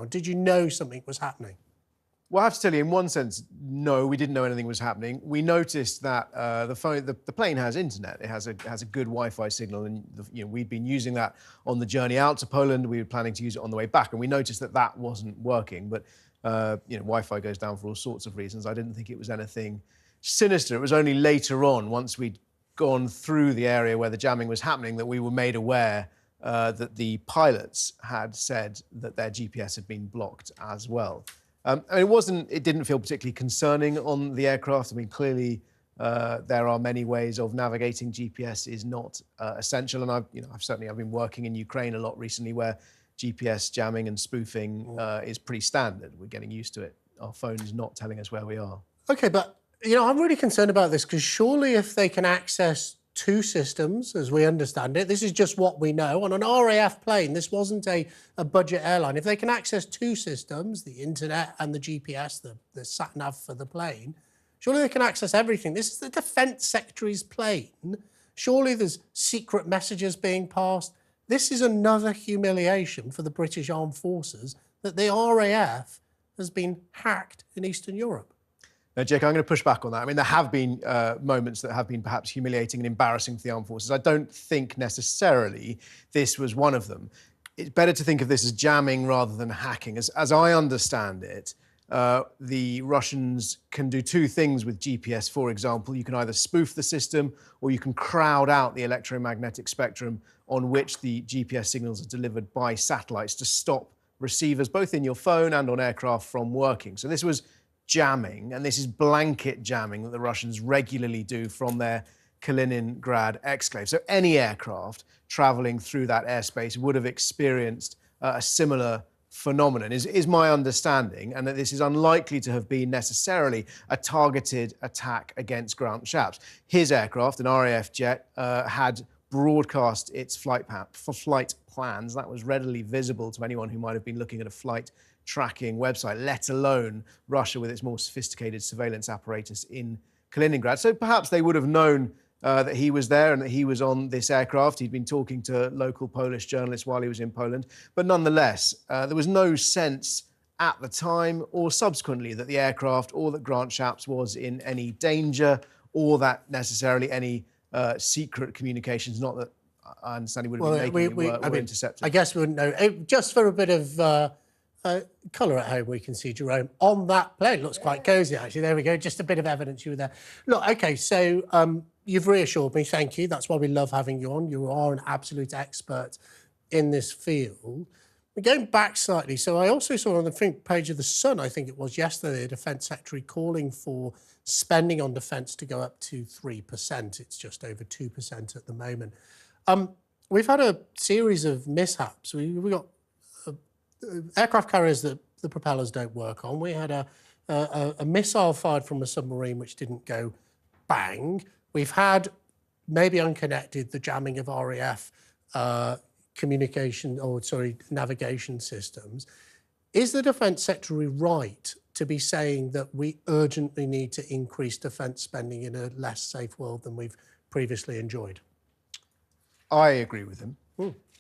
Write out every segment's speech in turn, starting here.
ground? Did you know something was happening? Well, I have to tell you, in one sense, no, we didn't know anything was happening. We noticed that the plane has internet. It has a good Wi-Fi signal, and we'd been using that on the journey out to Poland. We were planning to use it on the way back, and we noticed that that wasn't working. But Wi-Fi goes down for all sorts of reasons. I didn't think it was anything sinister. It was only later on, once we'd gone through the area where the jamming was happening, that we were made aware that the pilots had said that their GPS had been blocked as well. It didn't feel particularly concerning on the aircraft. I mean, clearly there are many ways of navigating. GPS is not essential, and I've been working in Ukraine a lot recently, where GPS jamming and spoofing is pretty standard. We're getting used to it. Our phone's not telling us where we are. Okay, but I'm really concerned about this, because surely if they can access two systems, as we understand it, this is just what we know. On an RAF plane, this wasn't a budget airline. If they can access two systems, the internet and the GPS, the sat-nav for the plane, surely they can access everything. This is the Defence Secretary's plane. Surely there's secret messages being passed. This is another humiliation for the British Armed Forces, that the RAF has been hacked in Eastern Europe. Now, Jake, I'm going to push back on that. I mean, there have been moments that have been perhaps humiliating and embarrassing for the armed forces. I don't think necessarily this was one of them. It's better to think of this as jamming rather than hacking. As I understand it, the Russians can do two things with GPS, for example. You can either spoof the system, or you can crowd out the electromagnetic spectrum on which the GPS signals are delivered by satellites to stop receivers, both in your phone and on aircraft, from working. So this was jamming, and this is blanket jamming that the Russians regularly do from their Kaliningrad exclave. So any aircraft travelling through that airspace would have experienced a similar phenomenon, is my understanding, and that this is unlikely to have been necessarily a targeted attack against Grant Shapps. His aircraft, an RAF jet, had broadcast its flight plans. That was readily visible to anyone who might have been looking at a flight tracking website, let alone Russia with its more sophisticated surveillance apparatus in Kaliningrad. So perhaps they would have known that he was there and that he was on this aircraft. He'd been talking to local Polish journalists while he was in Poland. But nonetheless, there was no sense at the time or subsequently that the aircraft or that Grant Shapps was in any danger, or that necessarily any secret communications, not that I understand he would have been making were intercepted. I guess we wouldn't know. Just for a bit of colour at home, we can see Jerome on that plane. Looks quite cosy, actually. There we go. Just a bit of evidence you were there. Look, OK, so you've reassured me. Thank you. That's why we love having you on. You are an absolute expert in this field. We're going back slightly. So I also saw on the front page of The Sun, I think it was yesterday, the Defence Secretary calling for spending on defence to go up to 3%. It's just over 2% at the moment. We've had a series of mishaps. We got aircraft carriers that the propellers don't work on. We had a missile fired from a submarine which didn't go bang. We've had, maybe unconnected, the jamming of RAF navigation systems. Is the Defence Secretary right to be saying that we urgently need to increase defence spending in a less safe world than we've previously enjoyed? I agree with him.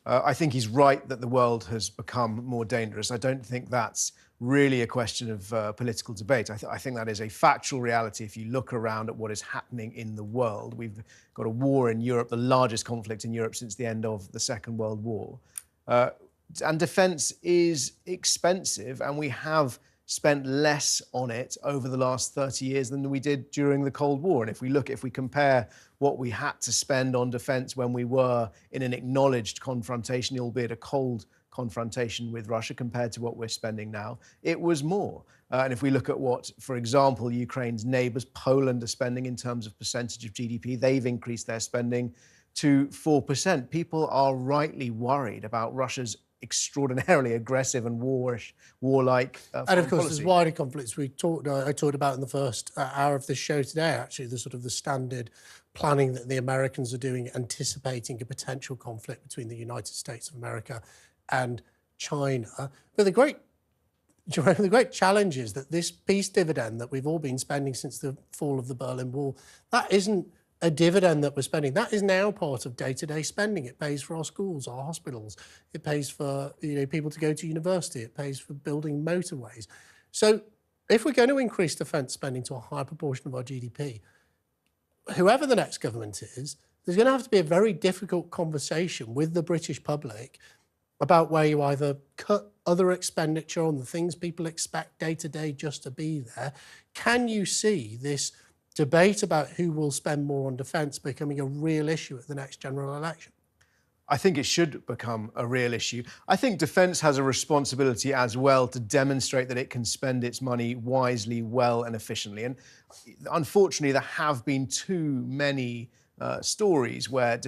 I think he's right that the world has become more dangerous. I don't think that's really a question of political debate. I think that is a factual reality. If you look around at what is happening in the world, we've got a war in Europe, the largest conflict in Europe since the end of the Second World War. And defence is expensive, and we have spent less on it over the last 30 years than we did during the Cold War. And if we compare what we had to spend on defence when we were in an acknowledged confrontation, albeit a cold confrontation with Russia, compared to what we're spending now, it was more. And if we look at what, for example, Ukraine's neighbours, Poland, are spending in terms of percentage of GDP, they've increased their spending to 4%. People are rightly worried about Russia's extraordinarily aggressive and warlike and of course, policy. there's wider conflicts I talked about in the first hour of this show today, actually, the standard planning that the Americans are doing, anticipating a potential conflict between the United States of America and China. But the great challenge is that this peace dividend that we've all been spending since the fall of the Berlin Wall, that isn't a dividend that we're spending, that is now part of day-to-day spending. It pays for our schools, our hospitals. It pays for people to go to university. It pays for building motorways. So if we're going to increase defence spending to a high proportion of our GDP, whoever the next government is, there's going to have to be a very difficult conversation with the British public about where you either cut other expenditure on the things people expect day-to-day just to be there. Can you see this debate about who will spend more on defence becoming a real issue at the next general election? I think it should become a real issue. I think defence has a responsibility as well to demonstrate that it can spend its money wisely, well and efficiently. And unfortunately, there have been too many stories where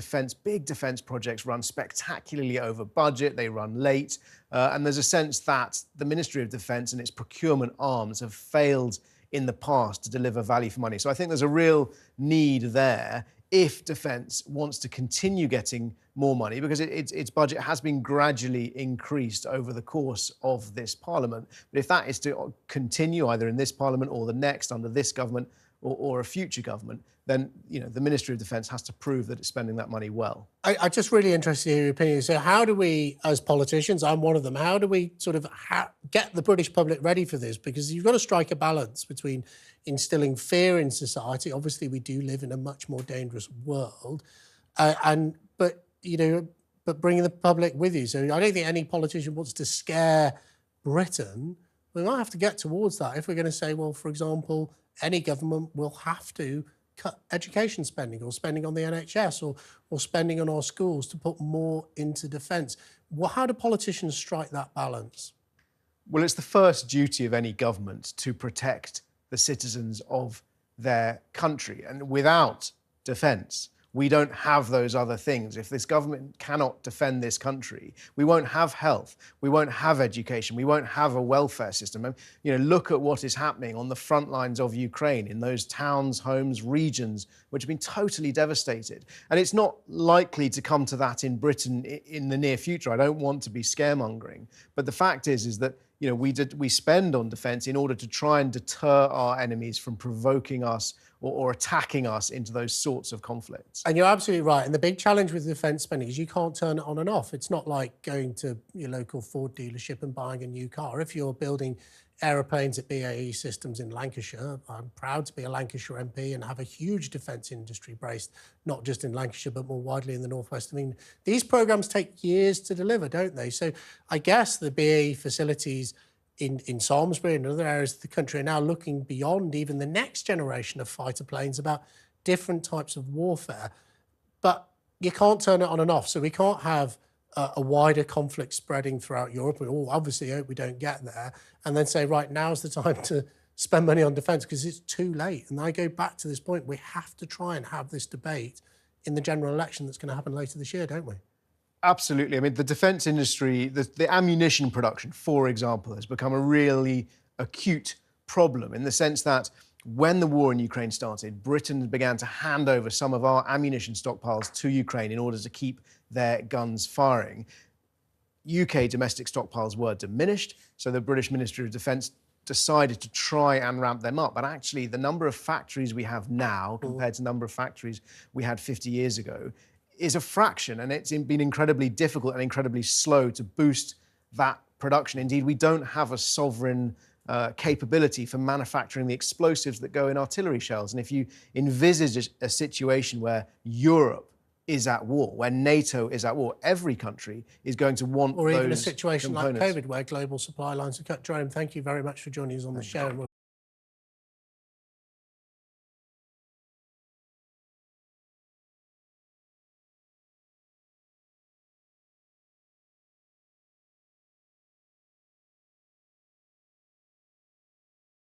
big defence projects run spectacularly over budget, they run late, and there's a sense that the Ministry of Defence and its procurement arms have failed in the past to deliver value for money. So I think there's a real need there if defence wants to continue getting more money, because its budget has been gradually increased over the course of this Parliament. But if that is to continue either in this Parliament or the next under this government or a future government, then the Ministry of Defence has to prove that it's spending that money well. Well, it's the first duty of any government to protect the citizens of their country. And without defence, we don't have those other things. If this government cannot defend this country, we won't have health, we won't have education, we won't have a welfare system. Look at what is happening on the front lines of Ukraine, in those towns, homes, regions, which have been totally devastated. And it's not likely to come to that in Britain in the near future. I don't want to be scaremongering, but the fact is that we spend on defence in order to try and deter our enemies from provoking us or attacking us into those sorts of conflicts. And you're absolutely right. And the big challenge with defence spending is you can't turn it on and off. It's not like going to your local Ford dealership and buying a new car. If you're building aeroplanes at BAE Systems in Lancashire, I'm proud to be a Lancashire MP and have a huge defence industry based, not just in Lancashire, but more widely in the northwest of England. These programmes take years to deliver, don't they? So I guess the BAE facilities in Salisbury and other areas of the country are now looking beyond even the next generation of fighter planes about different types of warfare. But you can't turn it on and off. So we can't have a wider conflict spreading throughout Europe. We all obviously hope we don't get there. And then say, right, now's the time to spend money on defence because it's too late. And I go back to this point. We have to try and have this debate in the general election that's going to happen later this year, don't we? Absolutely. I mean, the defence industry, the ammunition production, for example, has become a really acute problem in the sense that when the war in Ukraine started, Britain began to hand over some of our ammunition stockpiles to Ukraine in order to keep their guns firing. UK domestic stockpiles were diminished, so the British Ministry of Defence decided to try and ramp them up. But actually, the number of factories we have now compared to the number of factories we had 50 years ago is a fraction, and it's been incredibly difficult and incredibly slow to boost that production. Indeed, we don't have a sovereign capability for manufacturing the explosives that go in artillery shells. And if you envisage a situation where Europe is at war, where NATO is at war, every country is going to want those Or even a situation components. like COVID, where global supply lines are cut. Jerome, thank you very much for joining us on the show.